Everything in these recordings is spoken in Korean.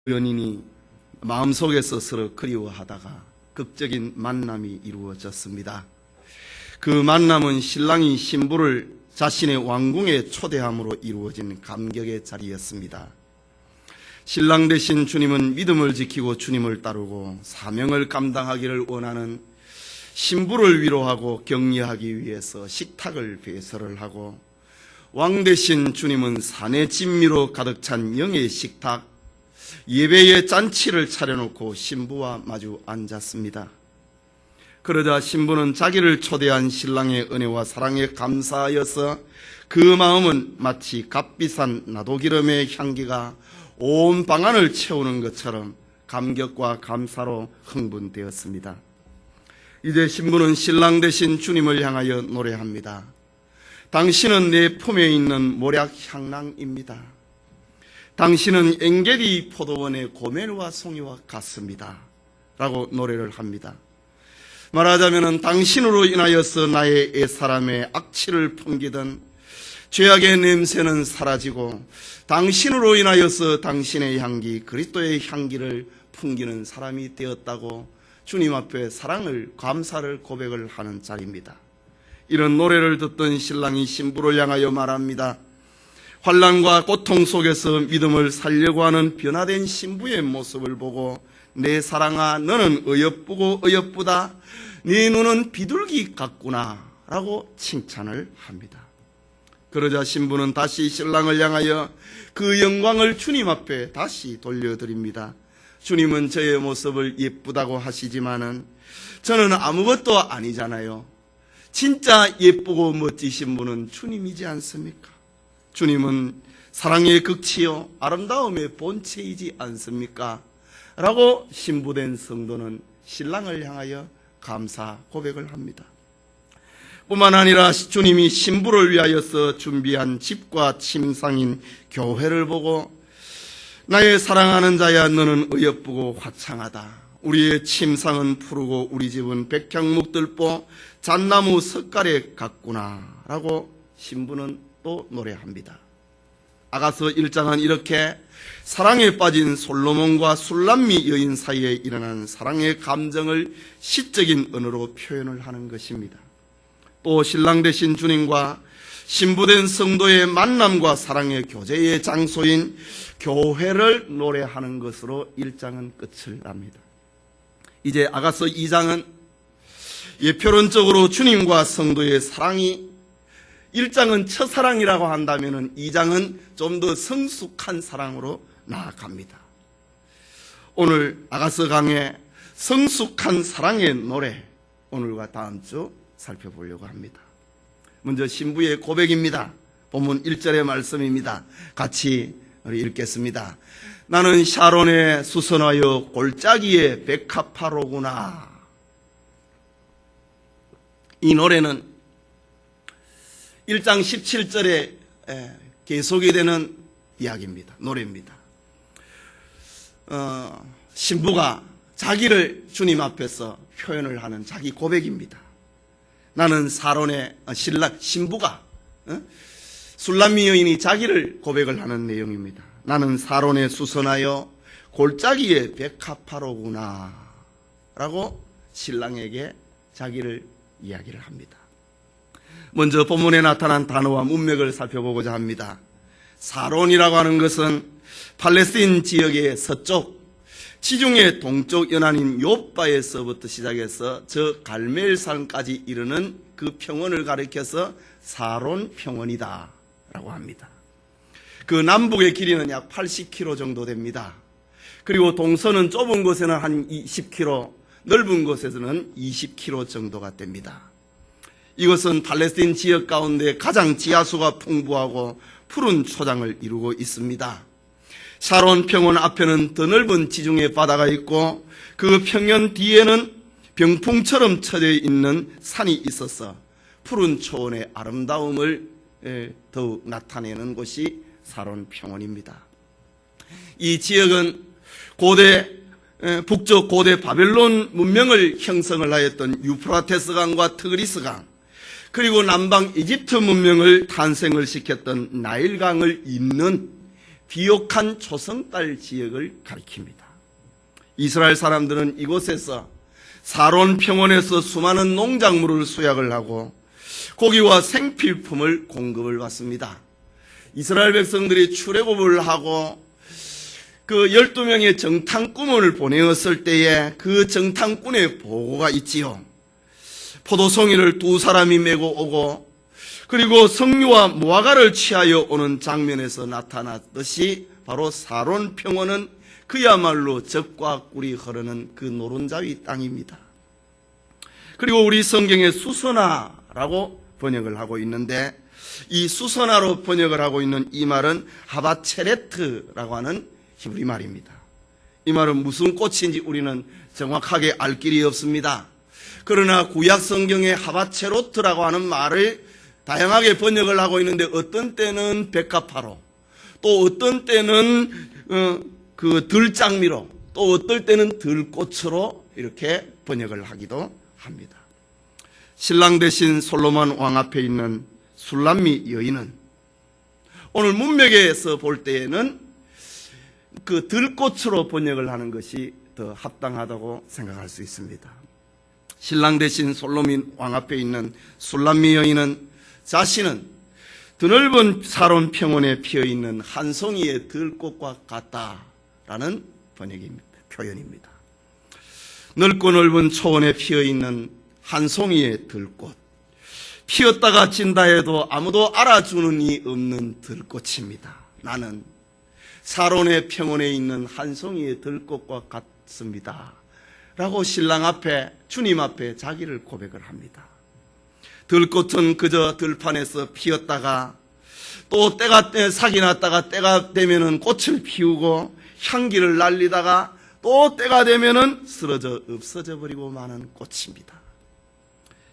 연인이 마음속에서 서로 그리워하다가 극적인 만남이 이루어졌습니다. 그 만남은 신랑이 신부를 자신의 왕궁에 초대함으로 이루어진 감격의 자리였습니다. 신랑 되신 주님은 믿음을 지키고 주님을 따르고 사명을 감당하기를 원하는 신부를 위로하고 격려하기 위해서 식탁을 배설을 하고, 왕 되신 주님은 산의 진미로 가득 찬 영의 식탁, 예배의 잔치를 차려놓고 신부와 마주 앉았습니다. 그러자 신부는 자기를 초대한 신랑의 은혜와 사랑에 감사하여서 그 마음은 마치 값비싼 나도기름의 향기가 온 방안을 채우는 것처럼 감격과 감사로 흥분되었습니다. 이제 신부는 신랑 되신 주님을 향하여 노래합니다. 당신은 내 품에 있는 모략 향랑입니다. 당신은 엥게디 포도원의 고멜과 송이와 같습니다. 라고 노래를 합니다. 말하자면 당신으로 인하여서 나의 옛사람의 악취를 풍기던 죄악의 냄새는 사라지고, 당신으로 인하여서 당신의 향기, 그리스도의 향기를 풍기는 사람이 되었다고 주님 앞에 사랑을, 감사를 고백을 하는 자리입니다. 이런 노래를 듣던 신랑이 신부를 향하여 말합니다. 환난과 고통 속에서 믿음을 살려고 하는 변화된 신부의 모습을 보고, 내 사랑아, 너는 어여쁘고 어여쁘다. 네 눈은 비둘기 같구나. 라고 칭찬을 합니다. 그러자 신부는 다시 신랑을 향하여 그 영광을 주님 앞에 다시 돌려드립니다. 주님은 저의 모습을 예쁘다고 하시지만은 저는 아무것도 아니잖아요. 진짜 예쁘고 멋지신 분은 주님이지 않습니까? 주님은 사랑의 극치요 아름다움의 본체이지 않습니까? 라고 신부된 성도는 신랑을 향하여 감사 고백을 합니다. 뿐만 아니라 주님이 신부를 위하여서 준비한 집과 침상인 교회를 보고, 나의 사랑하는 자야, 너는 어여쁘고 화창하다. 우리의 침상은 푸르고 우리 집은 백향목들보 잣나무 석가래 같구나. 라고 신부는 또 노래합니다. 아가서 1장은 이렇게 사랑에 빠진 솔로몬과 술람미 여인 사이에 일어난 사랑의 감정을 시적인 언어로 표현을 하는 것입니다. 또 신랑 되신 주님과 신부된 성도의 만남과 사랑의 교제의 장소인 교회를 노래하는 것으로 1장은 끝을 납니다. 이제 아가서 2장은 예표론적으로 주님과 성도의 사랑이 1장은 첫사랑이라고 한다면 2장은 좀 더 성숙한 사랑으로 나아갑니다. 오늘 아가서 강의 성숙한 사랑의 노래, 오늘과 다음 주 살펴보려고 합니다. 먼저 신부의 고백입니다. 본문 1절의 말씀입니다. 같이 우리 읽겠습니다. 나는 샤론에 수선하여 골짜기의 백합화로구나. 이 노래는 1장 17절에 계속이 되는 이야기입니다. 노래입니다. 신부가 자기를 주님 앞에서 표현을 하는 자기 고백입니다. 나는 사론의 신부가 술람미 여인이 자기를 고백을 하는 내용입니다. 나는 사론에 수선하여 골짜기의 백합화로구나 라고 신랑에게 자기를 이야기를 합니다. 먼저 본문에 나타난 단어와 문맥을 살펴보고자 합니다. 사론이라고 하는 것은 팔레스틴 지역의 서쪽, 지중해 동쪽 연안인 요바에서부터 시작해서 저 갈멜산까지 이르는 그 평원을 가리켜서 사론 평원이다 라고 합니다. 그 남북의 길이는 약 80km 정도 됩니다. 그리고 동서는 좁은 곳에는 한 20km, 넓은 곳에서는 20km 정도가 됩니다. 이것은 팔레스틴 지역 가운데 가장 지하수가 풍부하고 푸른 초장을 이루고 있습니다. 샤론 평원 앞에는 더 넓은 지중해 바다가 있고, 그 평원 뒤에는 병풍처럼 쳐져 있는 산이 있어서 푸른 초원의 아름다움을 더욱 나타내는 곳이 샤론 평원입니다. 이 지역은 북쪽 고대 바벨론 문명을 형성을 하였던 유프라테스 강과 트그리스 강, 그리고 남방 이집트 문명을 탄생을 시켰던 나일강을 잇는 비옥한 초성달 지역을 가리킵니다. 이스라엘 사람들은 이곳에서 사론 평원에서 수많은 농작물을 수확을 하고 고기와 생필품을 공급을 받습니다. 이스라엘 백성들이 출애굽을 하고 그 12명의 정탐꾼을 보내었을 때에 그 정탐꾼의 보고가 있지요. 포도송이를 두 사람이 메고 오고 그리고 석류와 무화과를 취하여 오는 장면에서 나타났듯이 바로 사론 평원은 그야말로 젖과 꿀이 흐르는 그 노른자위 땅입니다. 그리고 우리 성경에 수선화라고 번역을 하고 있는데 이 수선화로 번역을 하고 있는 이 말은 하바체레트라고 하는 히브리 말입니다. 이 말은 무슨 꽃인지 우리는 정확하게 알 길이 없습니다. 그러나 구약 성경에 하바체로트라고 하는 말을 다양하게 번역을 하고 있는데 어떤 때는 백합화로 또 어떤 때는 그 들장미로 또 어떨 때는 들꽃으로 이렇게 번역을 하기도 합니다. 신랑 되신 솔로몬 왕 앞에 있는 술람미 여인은 오늘 문맥에서 볼 때에는 그 들꽃으로 번역을 하는 것이 더 합당하다고 생각할 수 있습니다. 신랑 되신 솔로몬 왕 앞에 있는 술람미 여인은 자신은 드넓은 사론 평원에 피어있는 한 송이의 들꽃과 같다라는 표현입니다. 넓고 넓은 초원에 피어있는 한 송이의 들꽃, 피었다가 진다 해도 아무도 알아주는 이 없는 들꽃입니다. 나는 사론의 평원에 있는 한 송이의 들꽃과 같습니다 라고 신랑 앞에, 주님 앞에 자기를 고백을 합니다. 들꽃은 그저 들판에서 피었다가 또 때가 sak이 났다가 때가 되면은 꽃을 피우고 향기를 날리다가 또 때가 되면은 쓰러져 없어져 버리고 마는 꽃입니다.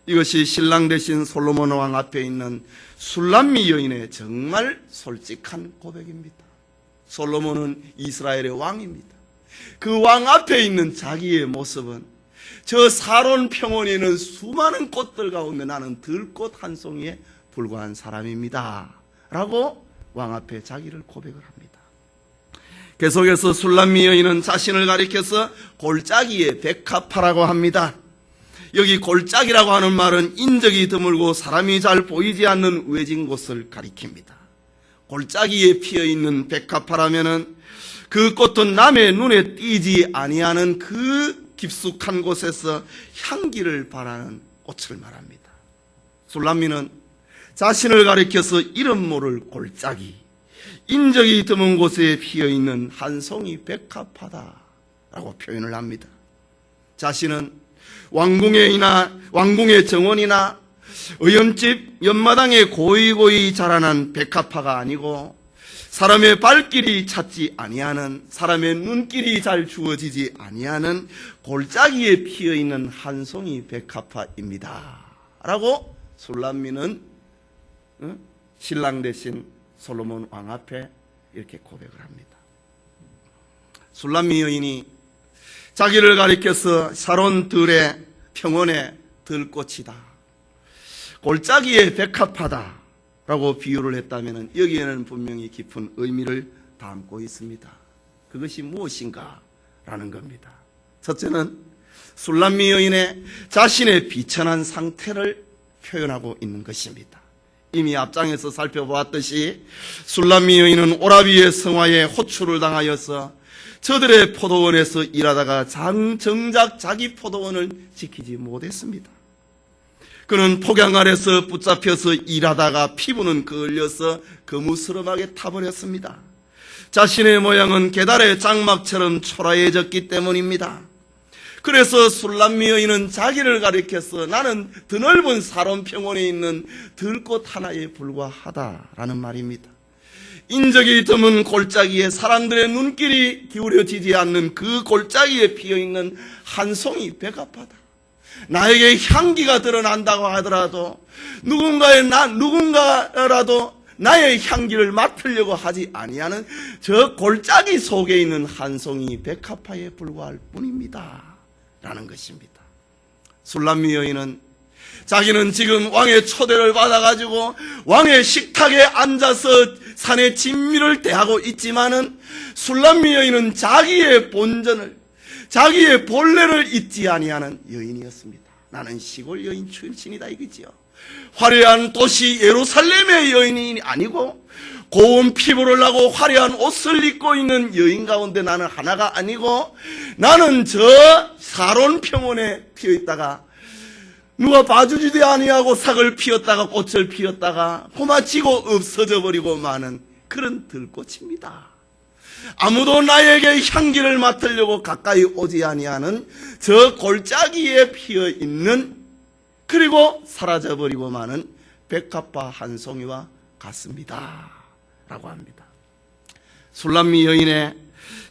이것이 신랑 되신 솔로몬 왕 앞에 있는 술람미 여인의 정말 솔직한 고백입니다. 솔로몬은 이스라엘의 왕입니다. 그 왕 앞에 있는 자기의 모습은 저 사론 평원에 있는 수많은 꽃들 가운데 나는 들꽃 한 송이에 불과한 사람입니다 라고 왕 앞에 자기를 고백을 합니다. 계속해서 술람미 여인은 자신을 가리켜서 골짜기의 백합화라고 합니다. 여기 골짜기라고 하는 말은 인적이 드물고 사람이 잘 보이지 않는 외진 곳을 가리킵니다. 골짜기에 피어있는 백합화라면은 그 꽃은 남의 눈에 띄지 아니하는 그 깊숙한 곳에서 향기를 발하는 꽃을 말합니다. 술람미는 자신을 가리켜서 이름 모를 골짜기, 인적이 드문 곳에 피어있는 한 송이 백합화다라고 표현을 합니다. 자신은 왕궁의 정원이나 의원집 옆마당에 고이고이 자라난 백합화가 아니고 사람의 발길이 찾지 아니하는, 사람의 눈길이 잘 주어지지 아니하는 골짜기에 피어있는 한 송이 백합화입니다 라고 술람미는 신랑 대신 솔로몬 왕 앞에 이렇게 고백을 합니다. 술람미 여인이 자기를 가리켜서 사론 들의 평원의 들꽃이다, 골짜기의 백합화다 라고 비유를 했다면 여기에는 분명히 깊은 의미를 담고 있습니다. 그것이 무엇인가 라는 겁니다. 첫째는 술람미 여인의 자신의 비천한 상태를 표현하고 있는 것입니다. 이미 앞장에서 살펴보았듯이 술람미 여인은 오라비의 성화에 호출을 당하여서 저들의 포도원에서 일하다가 정작 자기 포도원을 지키지 못했습니다. 그는 폭양 아래서 붙잡혀서 일하다가 피부는 그을려서 거무스름하게 타버렸습니다. 자신의 모양은 계달의 장막처럼 초라해졌기 때문입니다. 그래서 술람미 여인은 자기를 가리켜서 나는 드넓은 사론 평원에 있는 들꽃 하나에 불과하다라는 말입니다. 인적이 드문 골짜기에 사람들의 눈길이 기울여지지 않는 그 골짜기에 피어있는 한 송이 백합화다. 나에게 향기가 드러난다고 하더라도 누군가라도 나의 향기를 맡으려고 하지 아니하는 저 골짜기 속에 있는 한 송이 백합화에 불과할 뿐입니다 라는 것입니다. 술람미 여인은 자기는 지금 왕의 초대를 받아가지고 왕의 식탁에 앉아서 산의 진미를 대하고 있지만은 술람미 여인은 자기의 본전을, 자기의 본래를 잊지 아니하는 여인이었습니다. 나는 시골 여인 출신이다 이거지요. 화려한 도시 예루살렘의 여인이 아니고 고운 피부를 하고 화려한 옷을 입고 있는 여인 가운데 나는 하나가 아니고, 나는 저 사론 평원에 피어있다가 누가 봐주지도 아니하고 삭을 피웠다가 꽃을 피웠다가 고마치고 없어져 버리고 마는 그런 들꽃입니다. 아무도 나에게 향기를 맡으려고 가까이 오지 아니하는 저 골짜기에 피어있는, 그리고 사라져버리고 마는 백합화 한 송이와 같습니다 라고 합니다. 술람미 여인의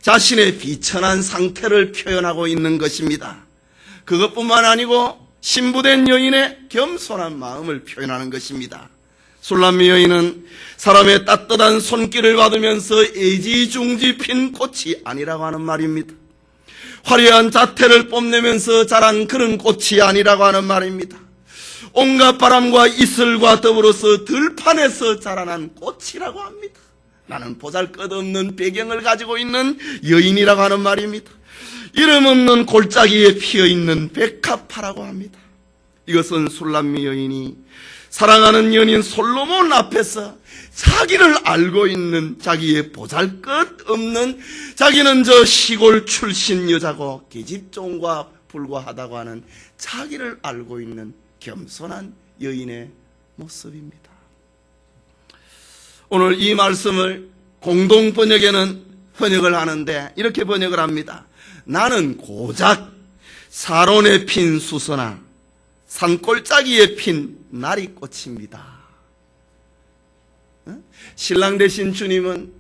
자신의 비천한 상태를 표현하고 있는 것입니다. 그것뿐만 아니고 신부된 여인의 겸손한 마음을 표현하는 것입니다. 술람미 여인은 사람의 따뜻한 손길을 받으면서 애지중지 핀 꽃이 아니라고 하는 말입니다. 화려한 자태를 뽐내면서 자란 그런 꽃이 아니라고 하는 말입니다. 온갖 바람과 이슬과 더불어서 들판에서 자라난 꽃이라고 합니다. 나는 보잘것없는 배경을 가지고 있는 여인이라고 하는 말입니다. 이름 없는 골짜기에 피어있는 백합화라고 합니다. 이것은 술람미 여인이 사랑하는 연인 솔로몬 앞에서 자기를 알고 있는, 자기의 보잘것없는, 자기는 저 시골 출신 여자고 계집종과 불과하다고 하는 자기를 알고 있는 겸손한 여인의 모습입니다. 오늘 이 말씀을 공동 번역에는 번역을 하는데 이렇게 번역을 합니다. 나는 고작 사론에 핀 수선화, 산골짜기에 핀 나리꽃입니다. 신랑 되신 주님은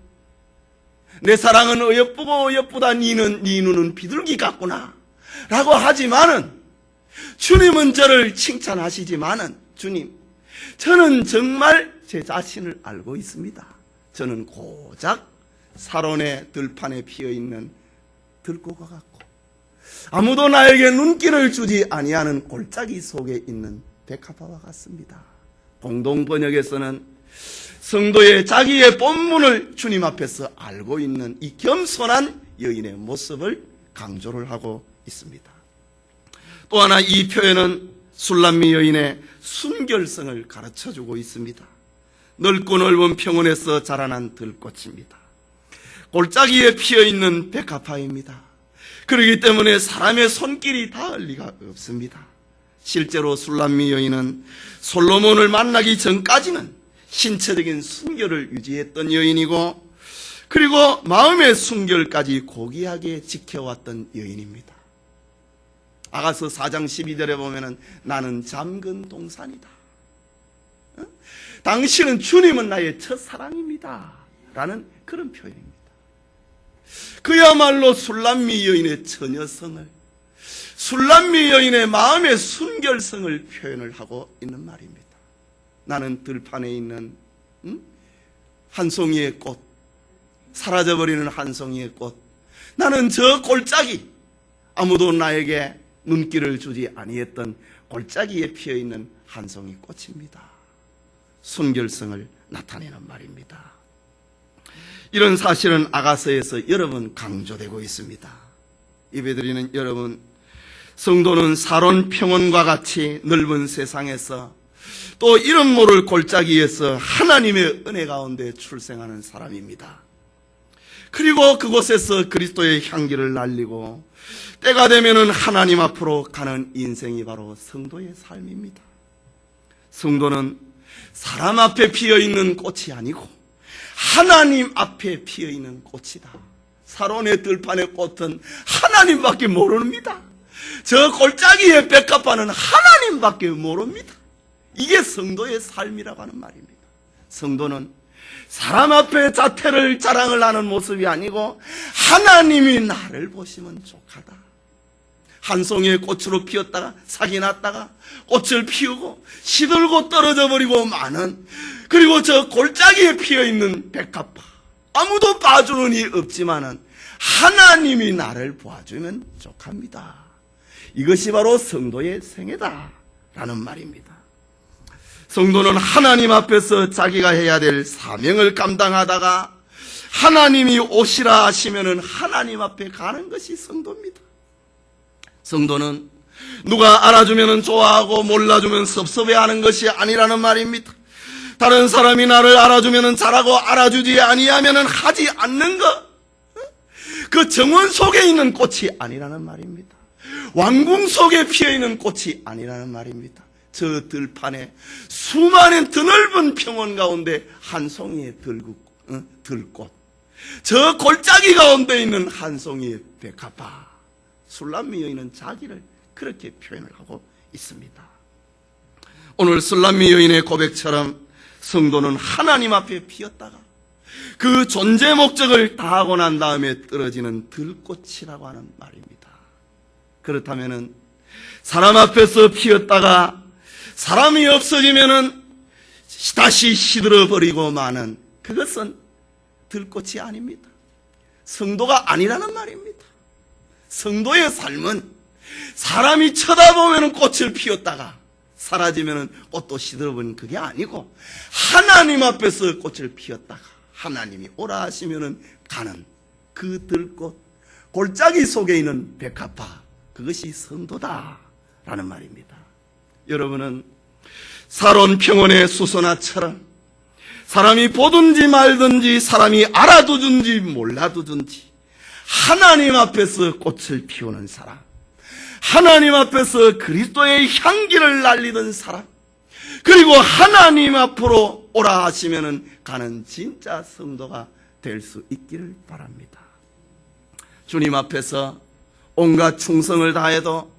내 사랑은 어여쁘고 어여쁘다, 네 눈은 비둘기 같구나 라고 하지만은, 주님은 저를 칭찬하시지만은, 주님, 저는 정말 제 자신을 알고 있습니다. 저는 고작 사론의 들판에 피어있는 들꽃과 같고 아무도 나에게 눈길을 주지 아니하는 골짜기 속에 있는 백합화와 같습니다. 공동 번역에서는 성도의 자기의 본문을 주님 앞에서 알고 있는 이 겸손한 여인의 모습을 강조를 하고 있습니다. 또 하나 이 표현은 술람미 여인의 순결성을 가르쳐주고 있습니다. 넓고 넓은 평원에서 자라난 들꽃입니다. 골짜기에 피어있는 백합화입니다. 그렇기 때문에 사람의 손길이 닿을 리가 없습니다. 실제로 술람미 여인은 솔로몬을 만나기 전까지는 신체적인 순결을 유지했던 여인이고, 그리고 마음의 순결까지 고귀하게 지켜왔던 여인입니다. 아가서 4장 12절에 보면은 나는 잠근 동산이다, 당신은, 주님은 나의 첫사랑입니다 라는 그런 표현입니다. 그야말로 술람미 여인의 처녀성을, 술람미 여인의 마음의 순결성을 표현을 하고 있는 말입니다. 나는 들판에 있는 한 송이의 꽃, 사라져버리는 한 송이의 꽃, 나는 저 골짜기, 아무도 나에게 눈길을 주지 아니했던 골짜기에 피어있는 한 송이 꽃입니다. 순결성을 나타내는 말입니다. 이런 사실은 아가서에서 여러 번 강조되고 있습니다. 예배드리는 여러분, 성도는 사론 평원과 같이 넓은 세상에서 또 이름 모를 골짜기에서 하나님의 은혜 가운데 출생하는 사람입니다. 그리고 그곳에서 그리스도의 향기를 날리고 때가 되면은 하나님 앞으로 가는 인생이 바로 성도의 삶입니다. 성도는 사람 앞에 피어있는 꽃이 아니고 하나님 앞에 피어있는 꽃이다. 사론의 들판의 꽃은 하나님밖에 모릅니다. 저 골짜기의 백합화는 하나님밖에 모릅니다. 이게 성도의 삶이라고 하는 말입니다. 성도는 사람 앞에 자태를 자랑을 하는 모습이 아니고 하나님이 나를 보시면 족하다. 한 송이의 꽃으로 피었다가 삭이 났다가 꽃을 피우고 시들고 떨어져 버리고 마는, 그리고 저 골짜기에 피어있는 백합화, 아무도 봐주는 이 없지만은 하나님이 나를 봐주면 족합니다. 이것이 바로 성도의 생애다 라는 말입니다. 성도는 하나님 앞에서 자기가 해야 될 사명을 감당하다가 하나님이 오시라 하시면은 하나님 앞에 가는 것이 성도입니다. 성도는 누가 알아주면 좋아하고 몰라주면 섭섭해하는 것이 아니라는 말입니다. 다른 사람이 나를 알아주면 잘하고 알아주지 아니하면 하지 않는 것, 그 정원 속에 있는 꽃이 아니라는 말입니다. 왕궁 속에 피어있는 꽃이 아니라는 말입니다. 저 들판에 수많은 드넓은 평원 가운데 한 송이의 들꽃, 저 골짜기 가운데 있는 한 송이의 백합화, 술람미 여인은 자기를 그렇게 표현을 하고 있습니다. 오늘 술람미 여인의 고백처럼 성도는 하나님 앞에 피었다가 그 존재 목적을 다하고 난 다음에 떨어지는 들꽃이라고 하는 말입니다. 그렇다면은 사람 앞에서 피었다가 사람이 없어지면은 다시 시들어버리고 마는 그것은 들꽃이 아닙니다. 성도가 아니라는 말입니다. 성도의 삶은 사람이 쳐다보면 꽃을 피웠다가 사라지면 꽃도 시들어버리는 그게 아니고 하나님 앞에서 꽃을 피웠다가 하나님이 오라 하시면 가는 그 들꽃, 골짜기 속에 있는 백합화, 그것이 성도다라는 말입니다. 여러분은 사론 평원의 수선화처럼 사람이 보든지 말든지 사람이 알아두든지 몰라두든지 하나님 앞에서 꽃을 피우는 사람, 하나님 앞에서 그리스도의 향기를 날리던 사람, 그리고 하나님 앞으로 오라 하시면 가는 진짜 성도가 될 수 있기를 바랍니다. 주님 앞에서 온갖 충성을 다해도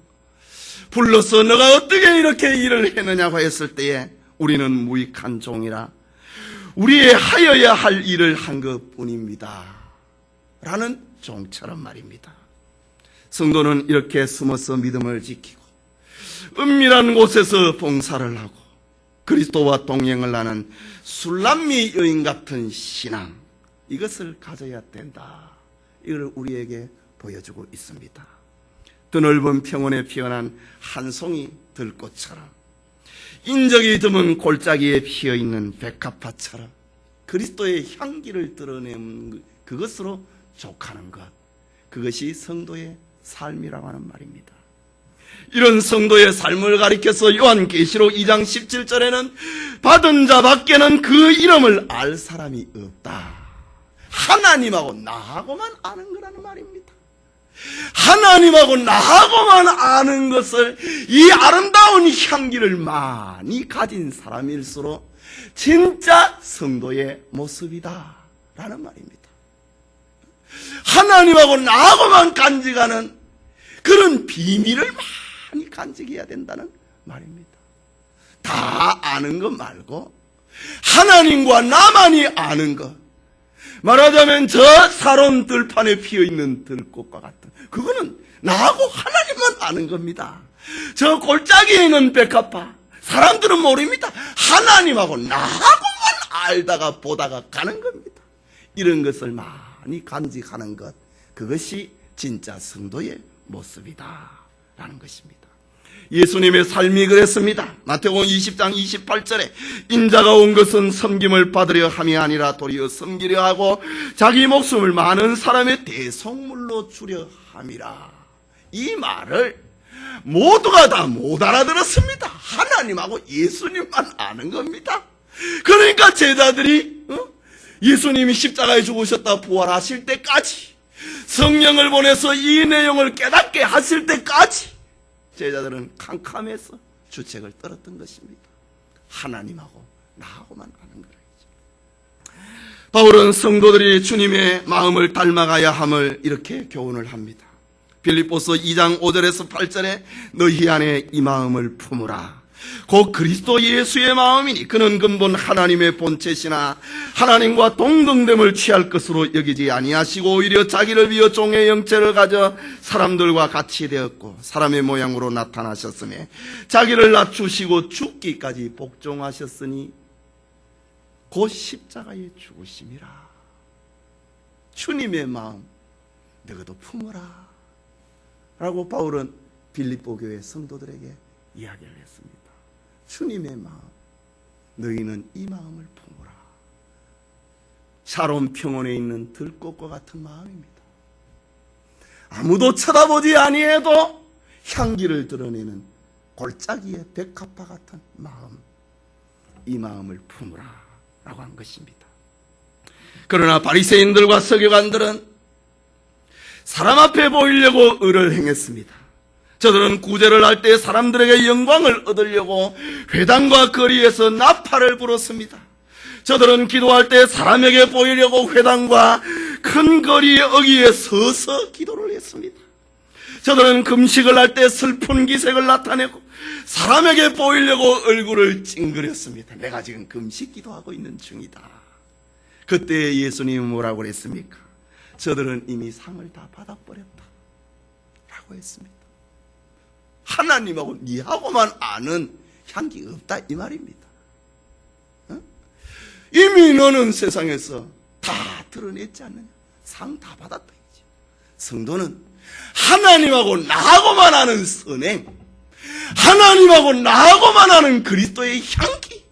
불러서 너가 어떻게 이렇게 일을 했느냐고 했을 때에 우리는 무익한 종이라 우리의 하여야 할 일을 한 것뿐입니다 라는 종처럼 말입니다. 성도는 이렇게 숨어서 믿음을 지키고 은밀한 곳에서 봉사를 하고 그리스도와 동행을 하는 술람미 여인 같은 신앙, 이것을 가져야 된다, 이걸 우리에게 보여주고 있습니다. 드넓은 평원에 피어난 한 송이 들꽃처럼, 인적이 드문 골짜기에 피어있는 백합화처럼 그리스도의 향기를 드러내는 그것으로 족하는 것, 그것이 성도의 삶이라고 하는 말입니다. 이런 성도의 삶을 가리켜서 요한계시록 2장 17절에는 받은 자밖에는 그 이름을 알 사람이 없다, 하나님하고 나하고만 아는 거라는 말입니다. 하나님하고 나하고만 아는 것을, 이 아름다운 향기를 많이 가진 사람일수록 진짜 성도의 모습이다 라는 말입니다. 하나님하고 나하고만 간직하는 그런 비밀을 많이 간직해야 된다는 말입니다. 다 아는 것 말고 하나님과 나만이 아는 것, 말하자면 저 사론 들판에 피어있는 들꽃과 같은, 그거는 나하고 하나님만 아는 겁니다. 저 골짜기에 있는 백합화, 사람들은 모릅니다. 하나님하고 나하고만 알다가 보다가 가는 겁니다. 이런 것을 많이 간직하는 것, 그것이 진짜 성도의 모습이다 라는 것입니다. 예수님의 삶이 그랬습니다. 마태복음 20장 28절에 인자가 온 것은 섬김을 받으려 함이 아니라 도리어 섬기려 하고 자기 목숨을 많은 사람의 대속물로 주려 함이라. 이 말을 모두가 다 못 알아들었습니다. 하나님하고 예수님만 아는 겁니다. 그러니까 제자들이 예수님이 십자가에 죽으셨다 부활하실 때까지, 성령을 보내서 이 내용을 깨닫게 하실 때까지 제자들은 캄캄해서 주책을 떨었던 것입니다. 하나님하고 나하고만 아는 거죠. 바울은 성도들이 주님의 마음을 닮아가야 함을 이렇게 교훈을 합니다. 빌립보서 2장 5절에서 8절에 너희 안에 이 마음을 품으라. 곧 그리스도 예수의 마음이니 그는 근본 하나님의 본체시나 하나님과 동등됨을 취할 것으로 여기지 아니하시고 오히려 자기를 비어 종의 형체를 가져 사람들과 같이 되었고 사람의 모양으로 나타나셨으며 자기를 낮추시고 죽기까지 복종하셨으니 곧 십자가에 죽으심이라. 주님의 마음 너희도 품어라 라고 바울은 빌립보 교회 성도들에게 이야기를 했습니다. 주님의 마음, 너희는 이 마음을 품으라. 샤론 평원에 있는 들꽃과 같은 마음입니다. 아무도 쳐다보지 아니해도 향기를 드러내는 골짜기의 백합화 같은 마음, 이 마음을 품으라 라고 한 것입니다. 그러나 바리새인들과 서기관들은 사람 앞에 보이려고 의를 행했습니다. 저들은 구제를 할 때 사람들에게 영광을 얻으려고 회당과 거리에서 나팔을 불었습니다. 저들은 기도할 때 사람에게 보이려고 회당과 큰 거리의 어귀에 서서 기도를 했습니다. 저들은 금식을 할 때 슬픈 기색을 나타내고 사람에게 보이려고 얼굴을 찡그렸습니다. 내가 지금 금식 기도하고 있는 중이다. 그때 예수님은 뭐라고 그랬습니까? 저들은 이미 상을 다 받아버렸다 라고 했습니다. 하나님하고 니하고만 아는 향기 없다 이 말입니다. 이미 너는 세상에서 다 드러냈지 않느냐? 상 다 받았다 이지. 성도는 하나님하고 나하고만 아는 선행, 하나님하고 나하고만 아는 그리스도의 향기,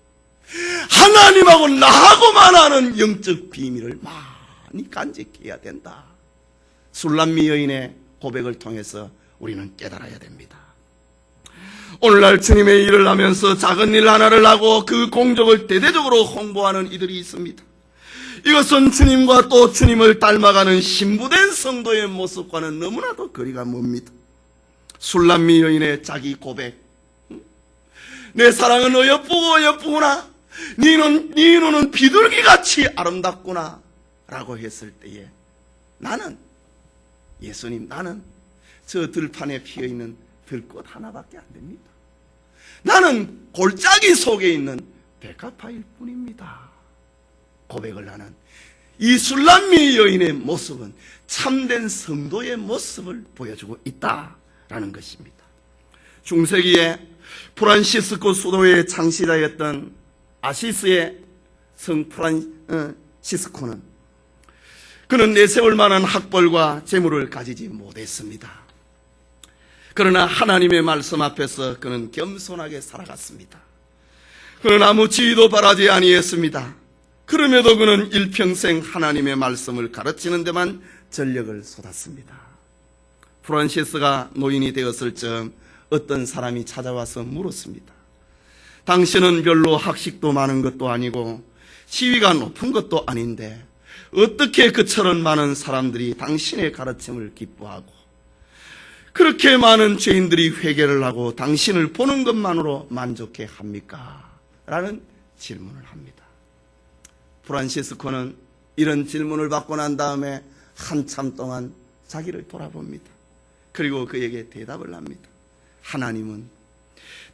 하나님하고 나하고만 아는 영적 비밀을 많이 간직해야 된다. 술람미 여인의 고백을 통해서 우리는 깨달아야 됩니다. 오늘날 주님의 일을 하면서 작은 일 하나를 하고 그 공적을 대대적으로 홍보하는 이들이 있습니다. 이것은 주님과 또 주님을 닮아가는 신부된 성도의 모습과는 너무나도 거리가 멉니다. 술람미 여인의 자기 고백, 내 사랑은 어여쁘구나, 네 눈은 비둘기같이 아름답구나 라고 했을 때에 나는, 예수님, 나는 저 들판에 피어있는 들꽃 하나밖에 안 됩니다. 나는 골짜기 속에 있는 백합화일 뿐입니다. 고백을 하는 이 술람미 여인의 모습은 참된 성도의 모습을 보여주고 있다라는 것입니다. 중세기에 프란시스코 수도의 창시자였던 아시스의 성 프란시스코는 그는 내세울 만한 학벌과 재물을 가지지 못했습니다. 그러나 하나님의 말씀 앞에서 그는 겸손하게 살아갔습니다. 그는 아무 지위도 바라지 아니했습니다. 그럼에도 그는 일평생 하나님의 말씀을 가르치는 데만 전력을 쏟았습니다. 프란시스가 노인이 되었을 즈음 어떤 사람이 찾아와서 물었습니다. 당신은 별로 학식도 많은 것도 아니고 지위가 높은 것도 아닌데 어떻게 그처럼 많은 사람들이 당신의 가르침을 기뻐하고 그렇게 많은 죄인들이 회개를 하고 당신을 보는 것만으로 만족해 합니까? 라는 질문을 합니다. 프란시스코는 이런 질문을 받고 난 다음에 한참 동안 자기를 돌아봅니다. 그리고 그에게 대답을 합니다. 하나님은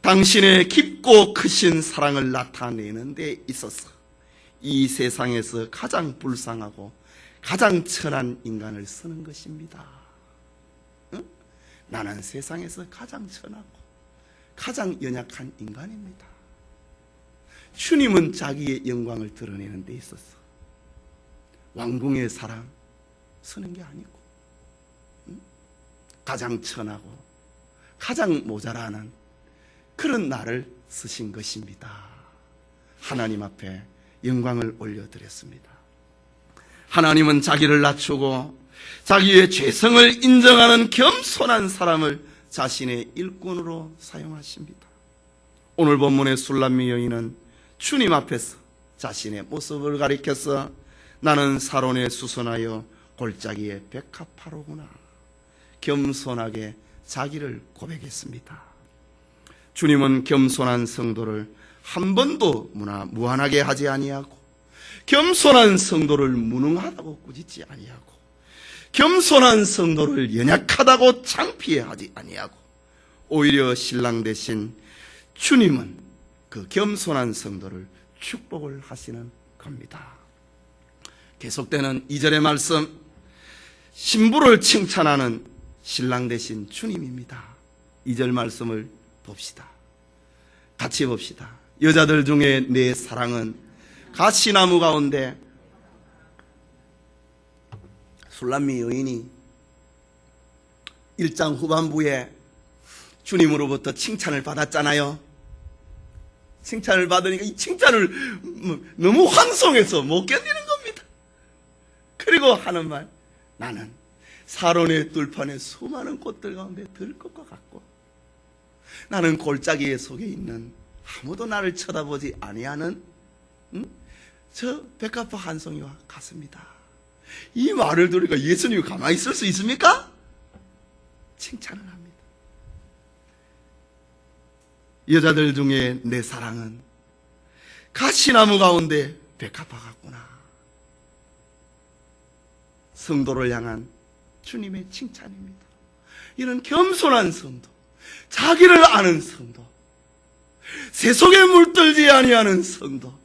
당신의 깊고 크신 사랑을 나타내는 데 있어서 이 세상에서 가장 불쌍하고 가장 천한 인간을 쓰는 것입니다. 나는 세상에서 가장 천하고 가장 연약한 인간입니다. 주님은 자기의 영광을 드러내는 데 있어서 왕궁의 사람 쓰는 게 아니고 가장 천하고 가장 모자라는 그런 나를 쓰신 것입니다. 하나님 앞에 영광을 올려드렸습니다. 하나님은 자기를 낮추고 자기의 죄성을 인정하는 겸손한 사람을 자신의 일꾼으로 사용하십니다. 오늘 본문의 술람미 여인은 주님 앞에서 자신의 모습을 가리켜서 나는 사론에 수선하여 골짜기의 백합화로구나 겸손하게 자기를 고백했습니다. 주님은 겸손한 성도를 한 번도 무한하게 하지 아니하고 겸손한 성도를 무능하다고 꾸짖지 아니하고 겸손한 성도를 연약하다고 창피해하지 아니하고 오히려 신랑 대신 주님은 그 겸손한 성도를 축복을 하시는 겁니다. 계속되는 2절의 말씀, 신부를 칭찬하는 신랑 대신 주님입니다. 2절 말씀을 봅시다. 같이 봅시다. 여자들 중에 내 사랑은 가시나무 가운데, 술람미 여인이 1장 후반부에 주님으로부터 칭찬을 받았잖아요. 칭찬을 받으니까 이 칭찬을 너무 환송해서 못 견디는 겁니다. 그리고 하는 말, 나는 사론의 들판에 수많은 꽃들 가운데 들꽃과 같고 나는 골짜기에 속에 있는 아무도 나를 쳐다보지 아니하는 저 백합화 한 송이와 같습니다. 이 말을 들으니까 예수님이 가만히 있을 수 있습니까? 칭찬을 합니다. 여자들 중에 내 사랑은 가시나무 가운데 백합화 같구나. 성도를 향한 주님의 칭찬입니다. 이런 겸손한 성도, 자기를 아는 성도, 세속에 물들지 아니하는 성도,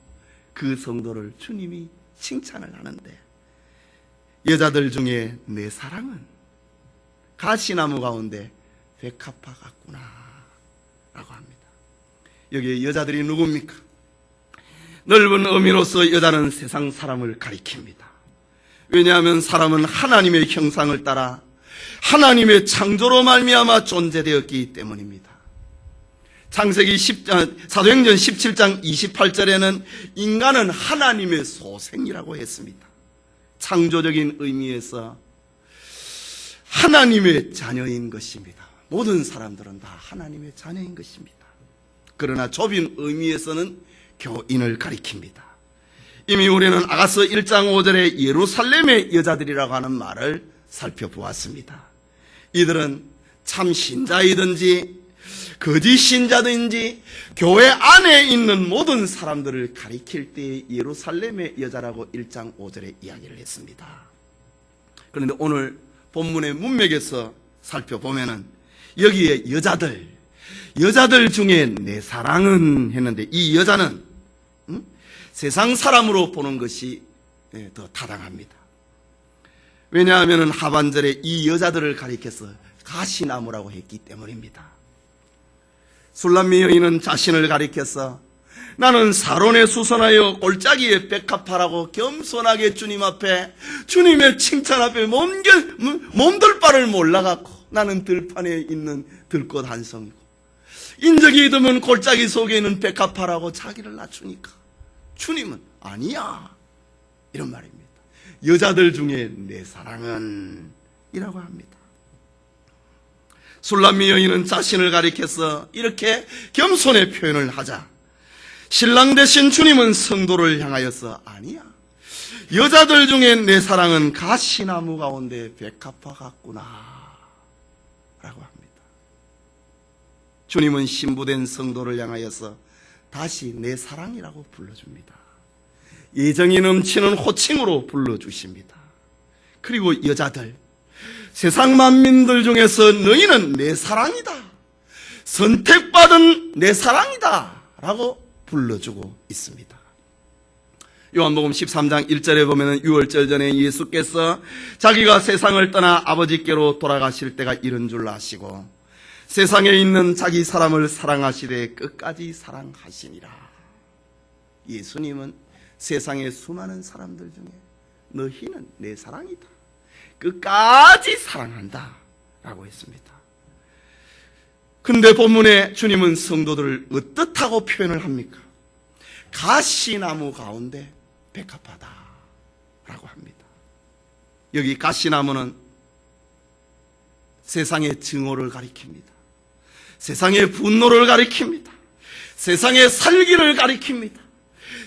그 성도를 주님이 칭찬을 하는데, 여자들 중에 내 사랑은 가시나무 가운데 백합화 같구나 라고 합니다. 여기 여자들이 누굽니까? 넓은 의미로서 여자는 세상 사람을 가리킵니다. 왜냐하면 사람은 하나님의 형상을 따라 하나님의 창조로 말미암아 존재되었기 때문입니다. 창세기 사도행전 17장 28절에는 인간은 하나님의 소생이라고 했습니다. 창조적인 의미에서 하나님의 자녀인 것입니다. 모든 사람들은 다 하나님의 자녀인 것입니다. 그러나 좁은 의미에서는 교인을 가리킵니다. 이미 우리는 아가서 1장 5절에 예루살렘의 여자들이라고 하는 말을 살펴보았습니다. 이들은 참 신자이든지 거짓 신자든지 교회 안에 있는 모든 사람들을 가리킬 때 예루살렘의 여자라고 1장 5절에 이야기를 했습니다. 그런데 오늘 본문의 문맥에서 살펴보면은 여기에 여자들 중에 내 사랑은 했는데, 이 여자는 세상 사람으로 보는 것이 더 타당합니다. 왜냐하면 하반절에 이 여자들을 가리켜서 가시나무라고 했기 때문입니다. 술람미 여인은 자신을 가리켜서 나는 사론에 수선하여 골짜기에 백합화라고 겸손하게 주님 앞에, 주님의 칭찬 앞에 몸둘 바를 몰라갖고 나는 들판에 있는 들꽃 한 송이고 인적이 드문 골짜기 속에 있는 백합화라고 자기를 낮추니까 주님은 아니야 이런 말입니다. 여자들 중에 내 사랑은 이라고 합니다. 술람미 여인은 자신을 가리켜서 이렇게 겸손의 표현을 하자, 신랑 되신 주님은 성도를 향하여서 아니야, 여자들 중에 내 사랑은 가시나무 가운데 백합화 같구나 라고 합니다. 주님은 신부된 성도를 향하여서 다시 내 사랑이라고 불러줍니다. 예정이 넘치는 호칭으로 불러주십니다. 그리고 여자들, 세상 만민들 중에서 너희는 내 사랑이다, 선택받은 내 사랑이다 라고 불러주고 있습니다. 요한복음 13장 1절에 보면 유월절 전에 예수께서 자기가 세상을 떠나 아버지께로 돌아가실 때가 이른 줄 아시고 세상에 있는 자기 사람을 사랑하시되 끝까지 사랑하시니라. 예수님은 세상의 수많은 사람들 중에 너희는 내 사랑이다, 끝까지 사랑한다 라고 했습니다. 근데 본문에 주님은 성도들을 어떻다고 표현을 합니까? 가시나무 가운데 백합화다 라고 합니다. 여기 가시나무는 세상의 증오를 가리킵니다. 세상의 분노를 가리킵니다. 세상의 살기를 가리킵니다.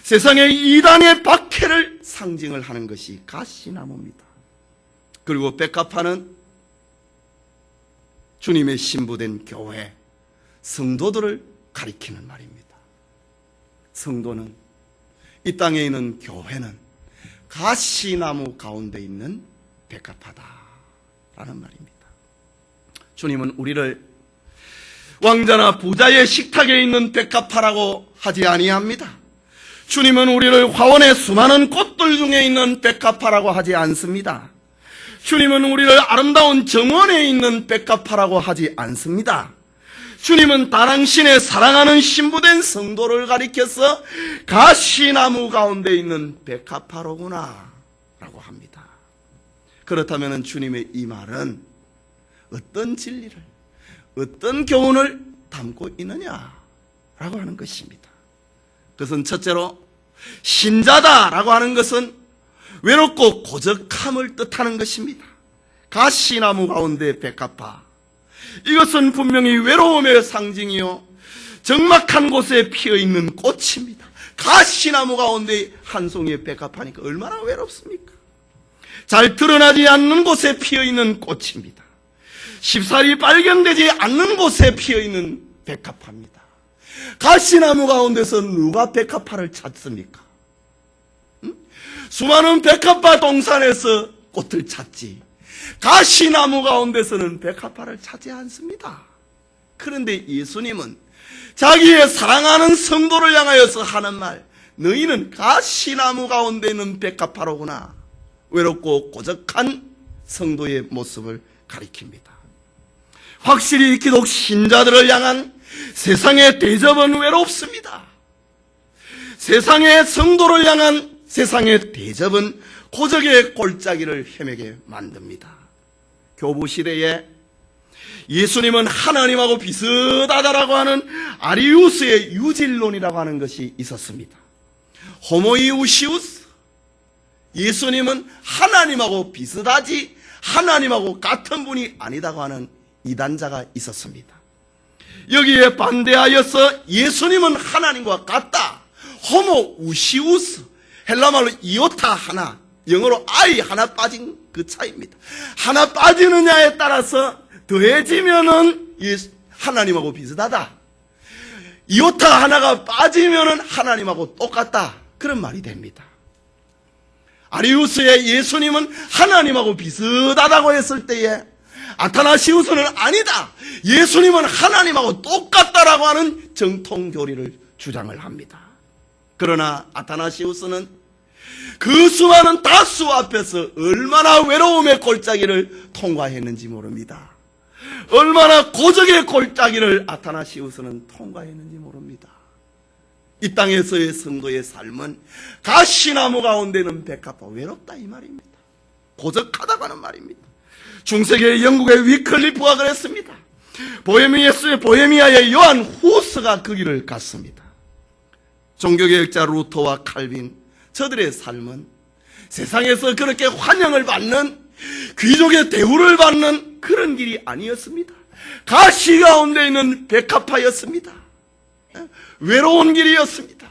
세상의 이단의 박해를 상징을 하는 것이 가시나무입니다. 그리고 백합화는 주님의 신부된 교회, 성도들을 가리키는 말입니다. 성도는, 이 땅에 있는 교회는 가시나무 가운데 있는 백합화다라는 말입니다. 주님은 우리를 왕자나 부자의 식탁에 있는 백합화라고 하지 아니합니다. 주님은 우리를 화원의 수많은 꽃들 중에 있는 백합화라고 하지 않습니다. 주님은 우리를 아름다운 정원에 있는 백합화라고 하지 않습니다. 주님은 당신의 사랑하는 신부된 성도를 가리켜서 가시나무 가운데 있는 백합화로구나 라고 합니다. 그렇다면 주님의 이 말은 어떤 진리를, 어떤 교훈을 담고 있느냐라고 하는 것입니다. 그것은 첫째로 신자다라고 하는 것은 외롭고 고적함을 뜻하는 것입니다. 가시나무 가운데 백합화, 이것은 분명히 외로움의 상징이요 적막한 곳에 피어있는 꽃입니다. 가시나무 가운데 한 송이의 백합화니까 얼마나 외롭습니까? 잘 드러나지 않는 곳에 피어있는 꽃입니다. 쉽사리 발견되지 않는 곳에 피어있는 백합화입니다. 가시나무 가운데서 누가 백합화를 찾습니까? 수많은 백합화 동산에서 꽃을 찾지 가시나무 가운데서는 백합화를 찾지 않습니다. 그런데 예수님은 자기의 사랑하는 성도를 향하여서 하는 말, 너희는 가시나무 가운데 있는 백합화로구나. 외롭고 고적한 성도의 모습을 가리킵니다. 확실히 기독 신자들을 향한 세상의 대접은 외롭습니다. 세상의 성도를 향한 세상의 대접은 고적의 골짜기를 헤매게 만듭니다. 교부시대에 예수님은 하나님하고 비슷하다라고 하는 아리우스의 유질론이라고 하는 것이 있었습니다. 호모이우시우스, 예수님은 하나님하고 비슷하지 하나님하고 같은 분이 아니다고 하는 이단자가 있었습니다. 여기에 반대하여서 예수님은 하나님과 같다, 호모우시우스, 헬라말로 이오타 하나, 영어로 I 하나 빠진 그 차이입니다. 하나 빠지느냐에 따라서 더해지면은 하나님하고 비슷하다, 이오타 하나가 빠지면은 하나님하고 똑같다, 그런 말이 됩니다. 아리우스의 예수님은 하나님하고 비슷하다고 했을 때에 아타나시우스는 아니다, 예수님은 하나님하고 똑같다라고 하는 정통교리를 주장을 합니다. 그러나 아타나시우스는 그 수많은 다수 앞에서 얼마나 외로움의 골짜기를 통과했는지 모릅니다. 얼마나 고적의 골짜기를 아타나시우스는 통과했는지 모릅니다. 이 땅에서의 성도의 삶은 가시나무 가운데는 백합화, 외롭다 이 말입니다. 고적하다고 하는 말입니다. 중세기의 영국의 위클리프가 그랬습니다. 보헤미아의 요한 후스가 그 길을 갔습니다. 종교개혁자 루터와 칼빈, 저들의 삶은 세상에서 그렇게 환영을 받는, 귀족의 대우를 받는 그런 길이 아니었습니다. 가시 가운데 있는 백합화였습니다. 외로운 길이었습니다.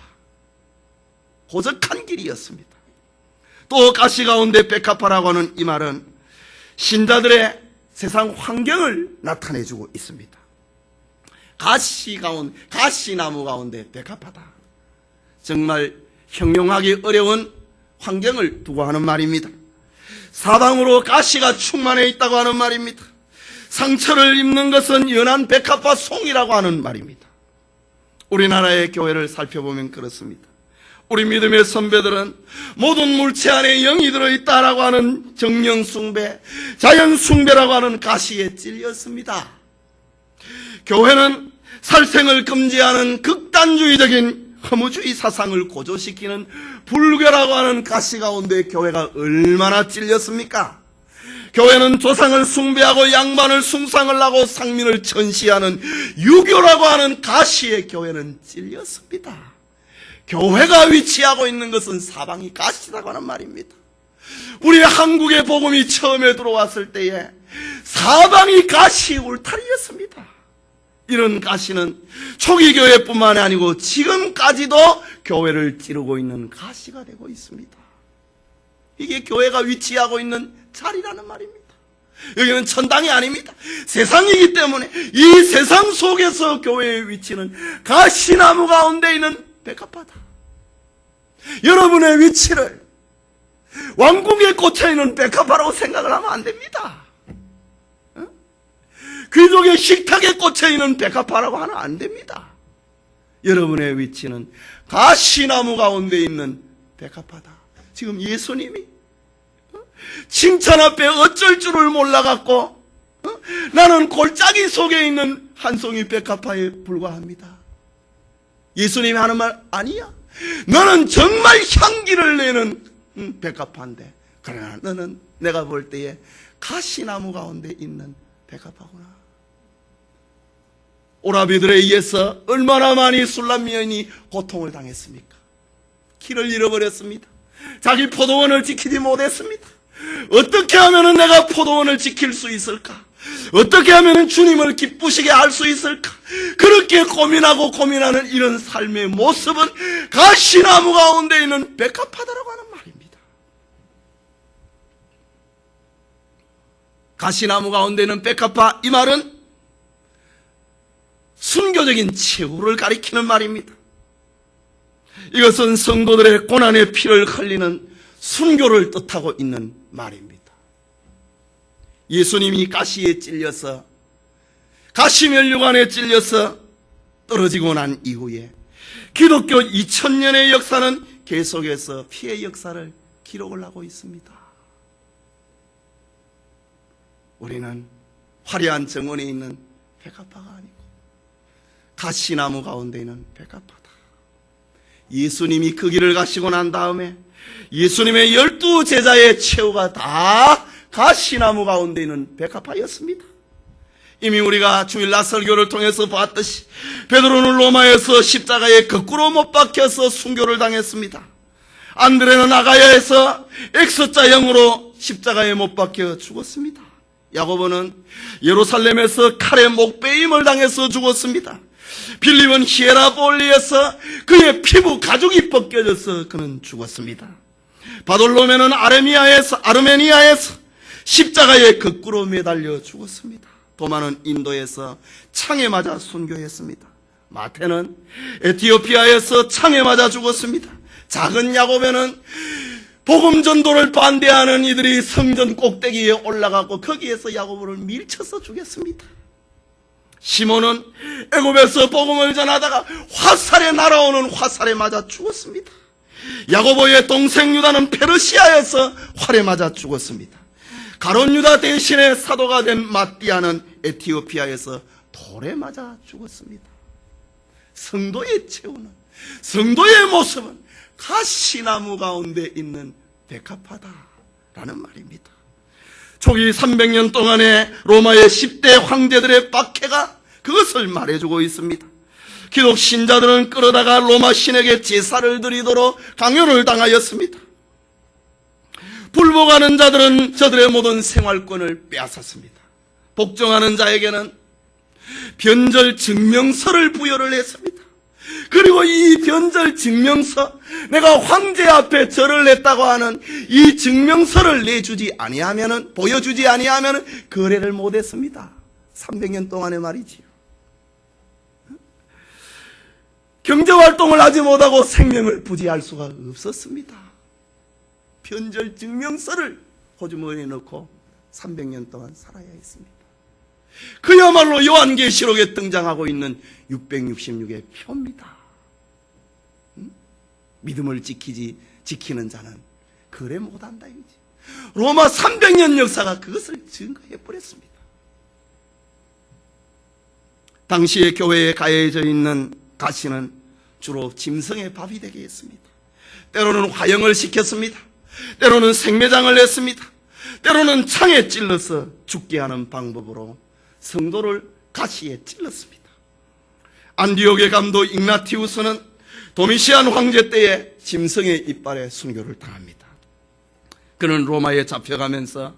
고적한 길이었습니다. 또 가시 가운데 백합화라고 하는 이 말은 신자들의 세상 환경을 나타내주고 있습니다. 가시나무 가운데 백합화다. 정말 형용하기 어려운 환경을 두고 하는 말입니다. 사방으로 가시가 충만해 있다고 하는 말입니다. 상처를 입는 것은 연한 백합화 송이라고 하는 말입니다. 우리나라의 교회를 살펴보면 그렇습니다. 우리 믿음의 선배들은 모든 물체 안에 영이 들어있다라고 하는 정령숭배, 자연숭배라고 하는 가시에 찔렸습니다. 교회는 살생을 금지하는 극단주의적인 허무주의 사상을 고조시키는 불교라고 하는 가시 가운데 교회가 얼마나 찔렸습니까? 교회는 조상을 숭배하고 양반을 숭상을 하고 상민을 천시하는 유교라고 하는 가시에 교회는 찔렸습니다. 교회가 위치하고 있는 것은 사방이 가시라고 하는 말입니다. 우리 한국의 복음이 처음에 들어왔을 때에 사방이 가시 울타리였습니다. 이런 가시는 초기 교회뿐만 아니고 지금까지도 교회를 찌르고 있는 가시가 되고 있습니다. 이게 교회가 위치하고 있는 자리라는 말입니다. 여기는 천당이 아닙니다. 세상이기 때문에 이 세상 속에서 교회의 위치는 가시나무 가운데 있는 백합화다. 여러분의 위치를 왕궁에 꽂혀있는 백합화라고 생각을 하면 안 됩니다. 귀족의 식탁에 꽂혀있는 백합화라고 하면 안 됩니다. 여러분의 위치는 가시나무 가운데 있는 백합화다. 지금 예수님이 칭찬 앞에 어쩔 줄을 몰라갖고 나는 골짜기 속에 있는 한 송이 백합화에 불과합니다. 예수님이 하는 말 아니야. 너는 정말 향기를 내는 백합화인데, 그러나 너는 내가 볼 때에 가시나무 가운데 있는 백합화구나. 오라비들에 의해서 얼마나 많이 술람미인이 고통을 당했습니까? 길을 잃어버렸습니다. 자기 포도원을 지키지 못했습니다. 어떻게 하면 내가 포도원을 지킬 수 있을까? 어떻게 하면 주님을 기쁘시게 할 수 있을까? 그렇게 고민하고 고민하는 이런 삶의 모습은 가시나무 가운데 있는 백합화다라고 하는 말입니다. 가시나무 가운데 있는 백합화, 이 말은 순교적인 최후를 가리키는 말입니다. 이것은 성도들의 고난의 피를 흘리는 순교를 뜻하고 있는 말입니다. 예수님이 가시에 찔려서, 가시면류관에 찔려서 떨어지고 난 이후에 기독교 2000년의 역사는 계속해서 피해 역사를 기록을 하고 있습니다. 우리는 화려한 정원에 있는 백합화가 아니고 가시나무 가운데 있는 백합화다. 예수님이 그 길을 가시고 난 다음에 예수님의 12 제자의 최후가 다 가시나무 가운데 있는 백합화였습니다. 이미 우리가 주일날 설교를 통해서 봤듯이 베드로는 로마에서 십자가에 거꾸로 못 박혀서 순교를 당했습니다. 안드레는 아가야에서 X자형으로 십자가에 못 박혀 죽었습니다. 야고보는 예루살렘에서 칼에 목베임을 당해서 죽었습니다. 빌립은 히에라볼리에서 그의 피부 가죽이 벗겨져서 그는 죽었습니다. 바돌로메는 아르메니아에서 십자가에 거꾸로 매달려 죽었습니다. 도마는 인도에서 창에 맞아 순교했습니다. 마태는 에티오피아에서 창에 맞아 죽었습니다. 작은 야고보는 복음 전도를 반대하는 이들이 성전 꼭대기에 올라가고 거기에서 야고보를 밀쳐서 죽였습니다. 시몬은 애굽에서 복음을 전하다가 화살에 날아오는 화살에 맞아 죽었습니다. 야고보의 동생 유다는 페르시아에서 활에 맞아 죽었습니다. 가룟 유다 대신에 사도가 된 마띠아는 에티오피아에서 돌에 맞아 죽었습니다. 성도의 최후는, 성도의 모습은 가시나무 가운데 있는 백합화다라는 말입니다. 초기 300년 동안의 로마의 10대 황제들의 박해가 그것을 말해주고 있습니다. 기독 신자들은 끌어다가 로마 신에게 제사를 드리도록 강요를 당하였습니다. 불복하는 자들은 저들의 모든 생활권을 빼앗았습니다. 복종하는 자에게는 변절 증명서를 부여를 했습니다. 그리고 이 변절 증명서, 내가 황제 앞에 절을 했다고 하는 이 증명서를 내주지 아니하면은, 보여주지 아니하면은 거래를 못했습니다. 300년 동안의 말이지요. 경제활동을 하지 못하고 생명을 부지할 수가 없었습니다. 변절 증명서를 호주머니에 넣고 300년 동안 살아야 했습니다. 그야말로 요한계시록에 등장하고 있는 666의 표입니다. 믿음을 지키는 자는 거래 못한다 이거지. 로마 300년 역사가 그것을 증거해버렸습니다. 당시의 교회에 가해져 있는 가시는 주로 짐승의 밥이 되게 했습니다. 때로는 화형을 시켰습니다. 때로는 생매장을 했습니다. 때로는 창에 찔러서 죽게 하는 방법으로 성도를 가시에 찔렀습니다. 안디옥의 감독 ig나티우스는 도미시안 황제 때에 짐승의 이빨에 순교를 당합니다. 그는 로마에 잡혀가면서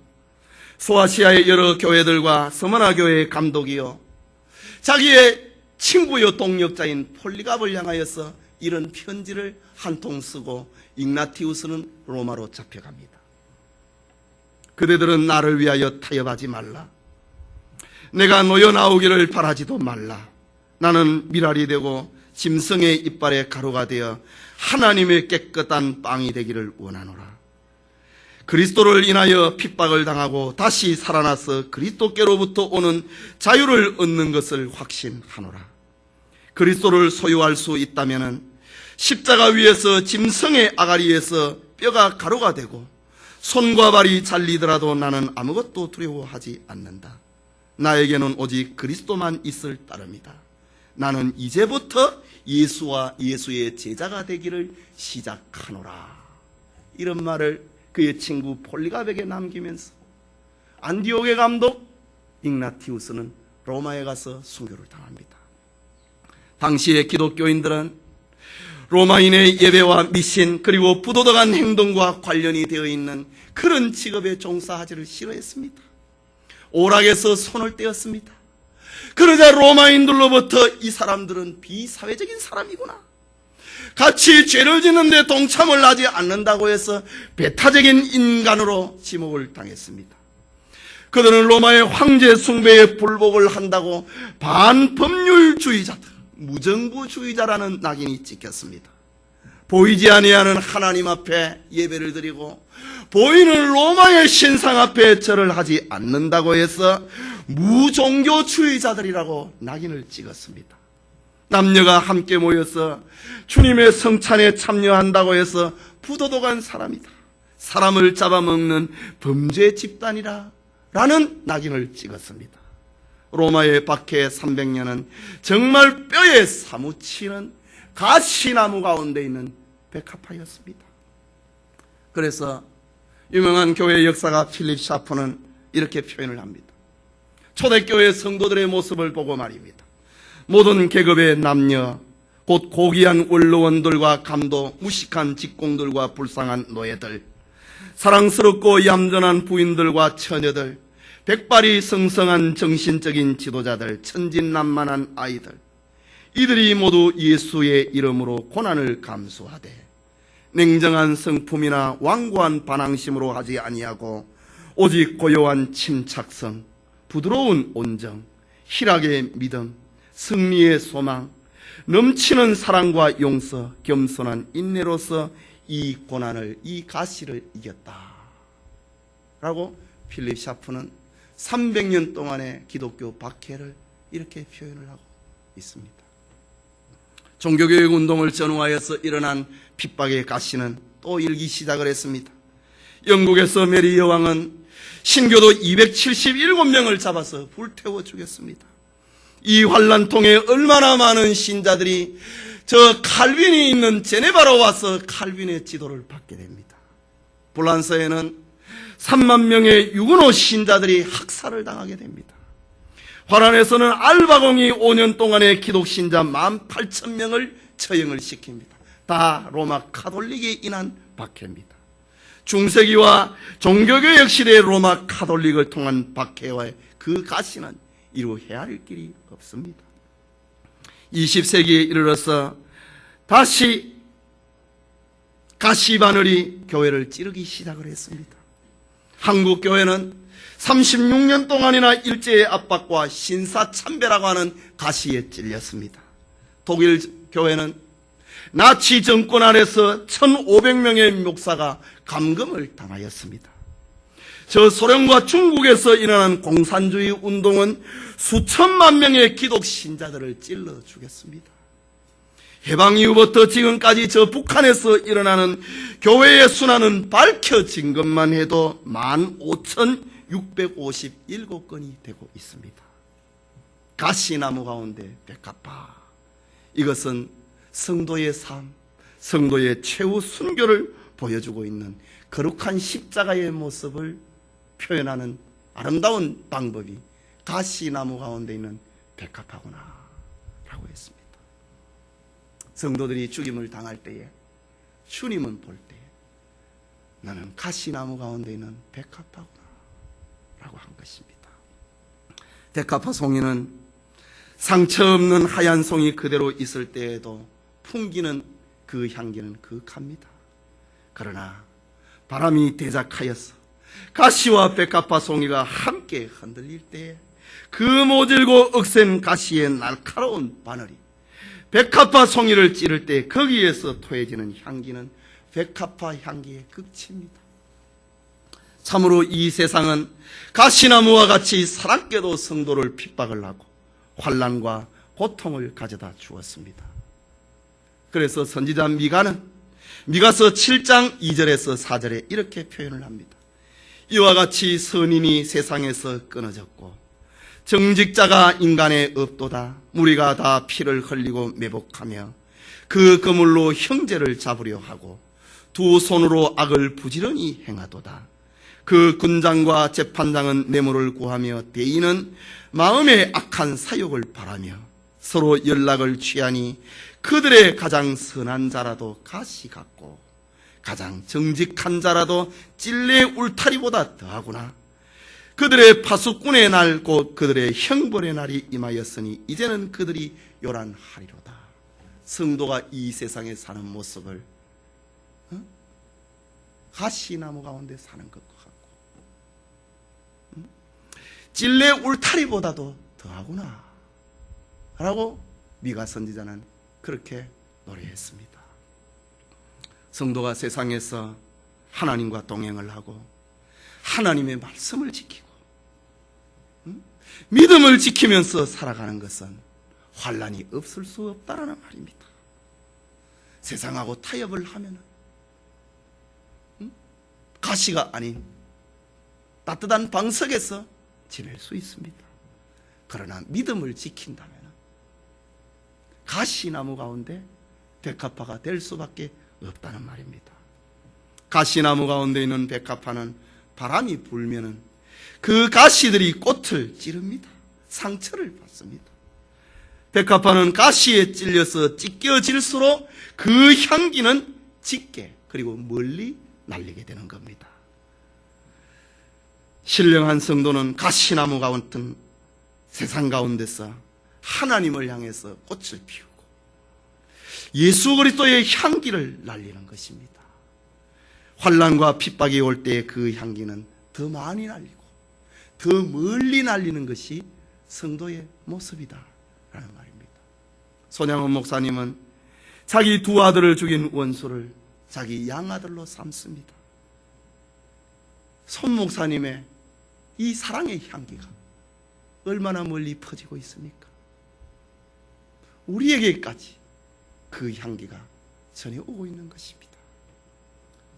소아시아의 여러 교회들과 서머나 교회의 감독이요, 자기의 친구요 동력자인 폴리갑을 향하여서 이런 편지를 한 통 쓰고 ig나티우스는 로마로 잡혀갑니다. 그대들은 나를 위하여 타협하지 말라. 내가 놓여 나오기를 바라지도 말라. 나는 미랄이 되고 짐승의 이빨에 가루가 되어 하나님의 깨끗한 빵이 되기를 원하노라. 그리스도를 인하여 핍박을 당하고 다시 살아나서 그리스도께로부터 오는 자유를 얻는 것을 확신하노라. 그리스도를 소유할 수 있다면 십자가 위에서 짐승의 아가리에서 뼈가 가루가 되고 손과 발이 잘리더라도 나는 아무것도 두려워하지 않는다. 나에게는 오직 그리스도만 있을 따름이다. 나는 이제부터 예수와 예수의 제자가 되기를 시작하노라. 이런 말을 그의 친구 폴리갑에게 남기면서 안디옥의 감독 ig나티우스는 로마에 가서 순교를 당합니다. 당시의 기독교인들은 로마인의 예배와 미신 그리고 부도덕한 행동과 관련이 되어 있는 그런 직업에 종사하지를 싫어했습니다. 오락에서 손을 떼었습니다. 그러자 로마인들로부터 이 사람들은 비사회적인 사람이구나, 같이 죄를 짓는데 동참을 하지 않는다고 해서 배타적인 인간으로 지목을 당했습니다. 그들은 로마의 황제 숭배에 불복을 한다고 반법률주의자들, 무정부주의자라는 낙인이 찍혔습니다. 보이지 아니하는 하나님 앞에 예배를 드리고 보이는 로마의 신상 앞에 절을 하지 않는다고 해서 무종교주의자들이라고 낙인을 찍었습니다. 남녀가 함께 모여서 주님의 성찬에 참여한다고 해서 부도덕한 사람이다, 사람을 잡아먹는 범죄 집단이라 라는 낙인을 찍었습니다. 로마의 박해 300년은 정말 뼈에 사무치는 가시나무 가운데 있는 백합화였습니다. 그래서 유명한 교회 역사가 필립 샤프는 이렇게 표현을 합니다. 초대교회 성도들의 모습을 보고 말입니다. 모든 계급의 남녀, 곧 고귀한 원로원들과 감도, 무식한 직공들과 불쌍한 노예들, 사랑스럽고 얌전한 부인들과 처녀들, 백발이 성성한 정신적인 지도자들, 천진난만한 아이들, 이들이 모두 예수의 이름으로 고난을 감수하되 냉정한 성품이나 완고한 반항심으로 하지 아니하고 오직 고요한 침착성, 부드러운 온정, 희락의 믿음, 승리의 소망, 넘치는 사랑과 용서, 겸손한 인내로서 이 고난을, 이 가시를 이겼다 라고 필립 샤프는 300년 동안의 기독교 박해를 이렇게 표현을 하고 있습니다. 종교교육 운동을 전후하여서 일어난 핍박의 가시는 또 일기 시작을 했습니다. 영국에서 메리 여왕은 신교도 277명을 잡아서 불태워 죽였습니다. 이 환란통에 얼마나 많은 신자들이 저 칼빈이 있는 제네바로 와서 칼빈의 지도를 받게 됩니다. 불란서에는 3만 명의 유근호 신자들이 학살을 당하게 됩니다. 화란에서는 알바공이 5년 동안의 기독신자 18,000명을 처형을 시킵니다. 다 로마 카톨릭에 인한 박해입니다. 중세기와 종교개혁 시대의 로마 카톨릭을 통한 박해와의 그 가시는 이루 헤아릴 길이 없습니다. 20세기에 이르러서 다시 가시바늘이 교회를 찌르기 시작을 했습니다. 한국 교회는 36년 동안이나 일제의 압박과 신사참배라고 하는 가시에 찔렸습니다. 독일 교회는 나치 정권 아래서 1,500명의 목사가 감금을 당하였습니다. 저 소련과 중국에서 일어난 공산주의 운동은 수천만 명의 기독 신자들을 찔러 죽였습니다. 해방 이후부터 지금까지 저 북한에서 일어나는 교회의 순환은 밝혀진 것만 해도 15,657건이 되고 있습니다. 가시나무 가운데 백합화, 이것은 성도의 삶, 성도의 최후 순교를 보여주고 있는 거룩한 십자가의 모습을 표현하는 아름다운 방법이 가시나무 가운데 있는 백합화구나 라고 했습니다. 성도들이 죽임을 당할 때에 주님은 볼 때에 나는 가시나무 가운데 있는 백합화구나 라고 한 것입니다. 백합화 송이는 상처 없는 하얀 송이 그대로 있을 때에도 풍기는 그 향기는 극합니다. 그러나 바람이 대작하여서 가시와 백합화 송이가 함께 흔들릴 때에 그 모질고 억센 가시의 날카로운 바늘이 백합화 송이를 찌를 때 거기에서 토해지는 향기는 백합화 향기의 극치입니다. 참으로 이 세상은 가시나무와 같이 사납게도 성도를 핍박을 하고 환난과 고통을 가져다 주었습니다. 그래서 선지자 미가는 미가서 7장 2절에서 4절에 이렇게 표현을 합니다. 이와 같이 선인이 세상에서 끊어졌고 정직자가 인간에 없도다. 무리가 다 피를 흘리고 매복하며 그 그물로 형제를 잡으려 하고 두 손으로 악을 부지런히 행하도다. 그 군장과 재판장은 뇌물을 구하며 대인은 마음의 악한 사욕을 바라며 서로 연락을 취하니 그들의 가장 선한 자라도 가시 같고 가장 정직한 자라도 찔레 울타리보다 더하구나. 그들의 파수꾼의 날 곧 그들의 형벌의 날이 임하였으니 이제는 그들이 요란하리로다. 성도가 이 세상에 사는 모습을 가시나무 가운데 사는 것과 같고 찔레 울타리보다도 더하구나 라고 미가 선지자는 그렇게 노래했습니다. 성도가 세상에서 하나님과 동행을 하고 하나님의 말씀을 지키고 믿음을 지키면서 살아가는 것은 환난이 없을 수 없다라는 말입니다. 세상하고 타협을 하면 가시가 아닌 따뜻한 방석에서 지낼 수 있습니다. 그러나 믿음을 지킨다면 가시나무 가운데 백합화가 될 수밖에 없다는 말입니다. 가시나무 가운데 있는 백합화는 바람이 불면은 그 가시들이 꽃을 찌릅니다. 상처를 받습니다. 백합화는 가시에 찔려서 찢겨질수록 그 향기는 짙게 그리고 멀리 날리게 되는 겁니다. 신령한 성도는 가시나무 같은 세상 가운데서 하나님을 향해서 꽃을 피우고 예수 그리스도의 향기를 날리는 것입니다. 환난과 핍박이 올 때 그 향기는 더 많이 날리고 더 멀리 날리는 것이 성도의 모습이다 라는 말입니다. 손양원 목사님은 자기 두 아들을 죽인 원수를 자기 양아들로 삼습니다. 손 목사님의 이 사랑의 향기가 얼마나 멀리 퍼지고 있습니까? 우리에게까지 그 향기가 전해오고 있는 것입니다.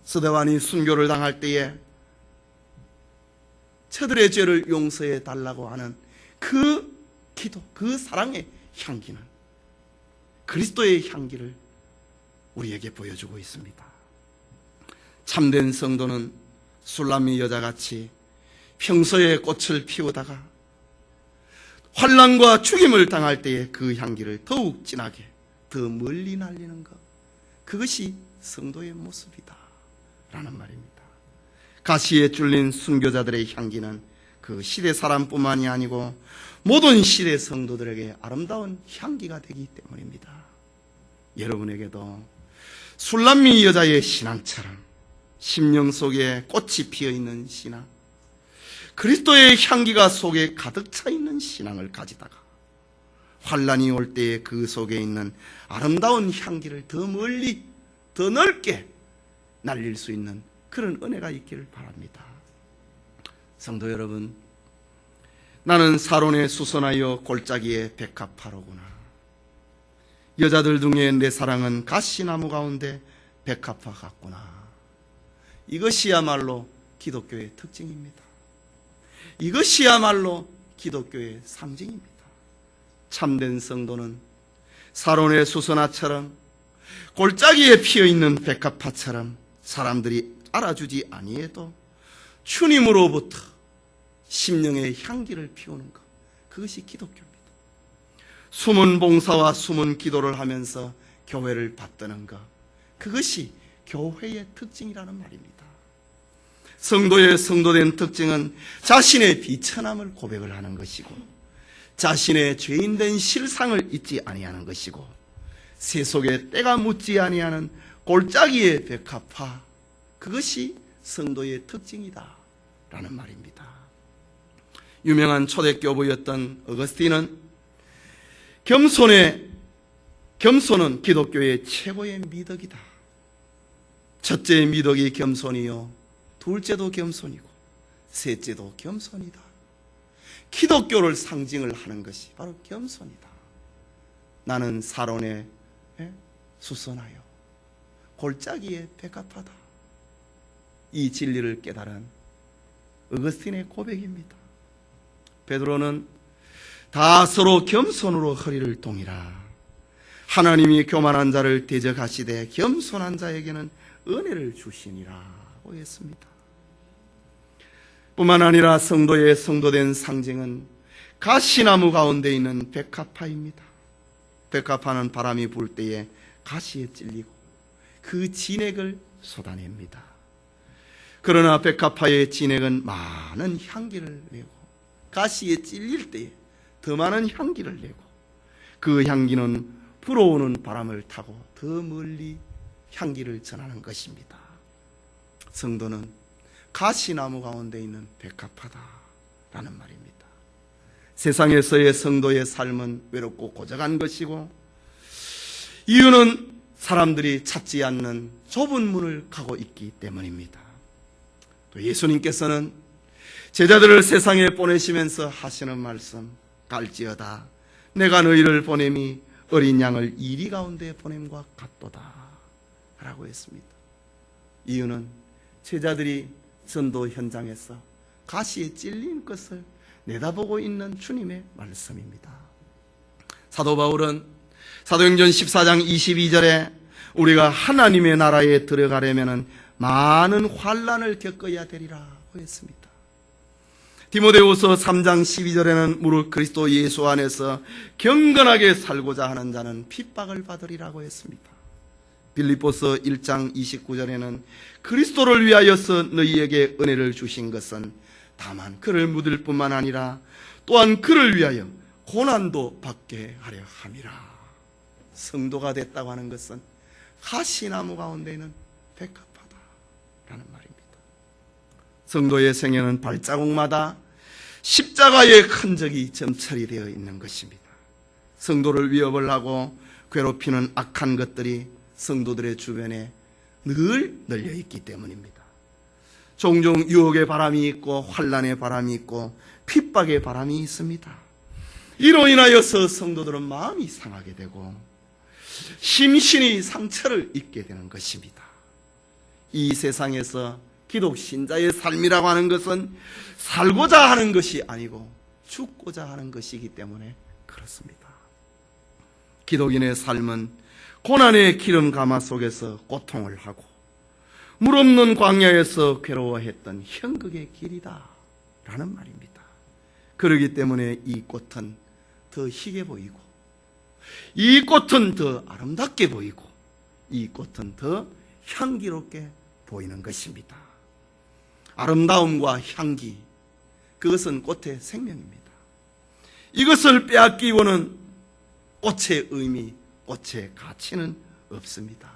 스데반이 순교를 당할 때에 저들의 죄를 용서해 달라고 하는 그 기도, 그 사랑의 향기는 그리스도의 향기를 우리에게 보여주고 있습니다. 참된 성도는 술람미 여자같이 평소에 꽃을 피우다가 환난과 죽임을 당할 때에 그 향기를 더욱 진하게 더 멀리 날리는 것, 그것이 성도의 모습이다 라는 말입니다. 가시에 쫄린 순교자들의 향기는 그 시대 사람뿐만이 아니고 모든 시대 성도들에게 아름다운 향기가 되기 때문입니다. 여러분에게도 술람미 여자의 신앙처럼 심령 속에 꽃이 피어있는 신앙, 그리스도의 향기가 속에 가득 차 있는 신앙을 가지다가 환난이 올 때에 그 속에 있는 아름다운 향기를 더 멀리 더 넓게 날릴 수 있는 그런 은혜가 있기를 바랍니다. 성도 여러분, 나는 사론에 수선하여 골짜기에 백합화로구나. 여자들 중에 내 사랑은 가시나무 가운데 백합화 같구나. 이것이야말로 기독교의 특징입니다. 이것이야말로 기독교의 상징입니다. 참된 성도는 사론의 수선화처럼 골짜기에 피어있는 백합화처럼 사람들이 알아주지 아니해도 주님으로부터 심령의 향기를 피우는 것, 그것이 기독교입니다. 숨은 봉사와 숨은 기도를 하면서 교회를 받드는 것, 그것이 교회의 특징이라는 말입니다. 성도의 성도된 특징은 자신의 비천함을 고백을 하는 것이고 자신의 죄인된 실상을 잊지 아니하는 것이고 세속에 때가 묻지 아니하는 골짜기의 백합화, 그것이 성도의 특징이다 라는 말입니다. 유명한 초대교부였던 어거스틴은 겸손은 기독교의 최고의 미덕이다. 첫째 미덕이 겸손이요, 둘째도 겸손이고 셋째도 겸손이다. 기독교를 상징을 하는 것이 바로 겸손이다. 나는 사론에 수선하여 골짜기에 백합하다. 이 진리를 깨달은 어거스틴의 고백입니다. 베드로는 다 서로 겸손으로 허리를 동이라. 하나님이 교만한 자를 대적하시되 겸손한 자에게는 은혜를 주시니라고 했습니다. 뿐만 아니라 성도의 성도된 상징은 가시나무 가운데 있는 백합화입니다. 백합화는 바람이 불 때에 가시에 찔리고 그 진액을 쏟아냅니다. 그러나 백합화의 진액은 많은 향기를 내고 가시에 찔릴 때에 더 많은 향기를 내고 그 향기는 불어오는 바람을 타고 더 멀리 향기를 전하는 것입니다. 성도는 가시나무 가운데 있는 백합화다라는 말입니다. 세상에서의 성도의 삶은 외롭고 고적한 것이고 이유는 사람들이 찾지 않는 좁은 문을 가고 있기 때문입니다. 또 예수님께서는 제자들을 세상에 보내시면서 하시는 말씀, 갈지어다 내가 너희를 보냄이 어린 양을 이리 가운데 보냄과 같도다 라고 했습니다. 이유는 제자들이 전도 현장에서 가시에 찔린 것을 내다보고 있는 주님의 말씀입니다. 사도 바울은 사도행전 14장 22절에 우리가 하나님의 나라에 들어가려면 많은 환난을 겪어야 되리라고 했습니다. 디모데후서 3장 12절에는 무릇 그리스도 예수 안에서 경건하게 살고자 하는 자는 핍박을 받으리라고 했습니다. 빌립보서 1장 29절에는 그리스도를 위하여서 너희에게 은혜를 주신 것은 다만 그를 묻을 뿐만 아니라 또한 그를 위하여 고난도 받게 하려 함이라. 성도가 됐다고 하는 것은 가시나무 가운데 있는 백합화다라는 말입니다. 성도의 생애는 발자국마다 십자가의 흔적이 점철이 되어 있는 것입니다. 성도를 위협을 하고 괴롭히는 악한 것들이 성도들의 주변에 늘 널려 있기 때문입니다. 종종 유혹의 바람이 있고 환난의 바람이 있고 핍박의 바람이 있습니다. 이로 인하여서 성도들은 마음이 상하게 되고 심신이 상처를 입게 되는 것입니다. 이 세상에서 기독 신자의 삶이라고 하는 것은 살고자 하는 것이 아니고 죽고자 하는 것이기 때문에 그렇습니다. 기독인의 삶은 고난의 기름 가마 속에서 고통을 하고 물 없는 광야에서 괴로워했던 형극의 길이다 라는 말입니다. 그렇기 때문에 이 꽃은 더 희게 보이고 이 꽃은 더 아름답게 보이고 이 꽃은 더 향기롭게 보이는 것입니다. 아름다움과 향기, 그것은 꽃의 생명입니다. 이것을 빼앗기고는 꽃의 의미, 꽃의 가치는 없습니다.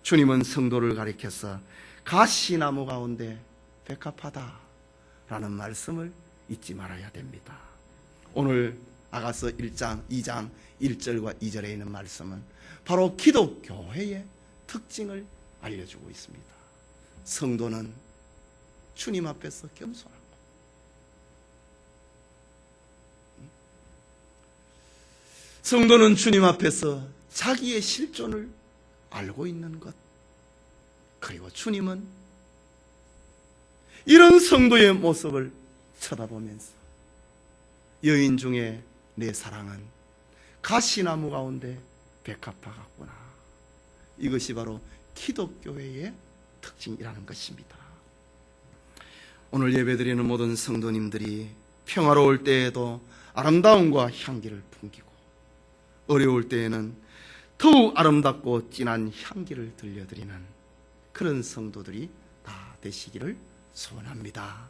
주님은 성도를 가리켜서 가시나무 가운데 백합화다라는 말씀을 잊지 말아야 됩니다. 오늘 아가서 1장, 2장 1절과 2절에 있는 말씀은 바로 기독교회의 특징을 알려주고 있습니다. 성도는 주님 앞에서 겸손하고 성도는 주님 앞에서 자기의 실존을 알고 있는 것, 그리고 주님은 이런 성도의 모습을 쳐다보면서 여인 중에 내 사랑은 가시나무 가운데 백합화 같구나, 이것이 바로 기독교회의 특징이라는 것입니다. 오늘 예배드리는 모든 성도님들이 평화로울 때에도 아름다움과 향기를 풍기고 어려울 때에는 더욱 아름답고 진한 향기를 들려드리는 그런 성도들이 다 되시기를 소원합니다.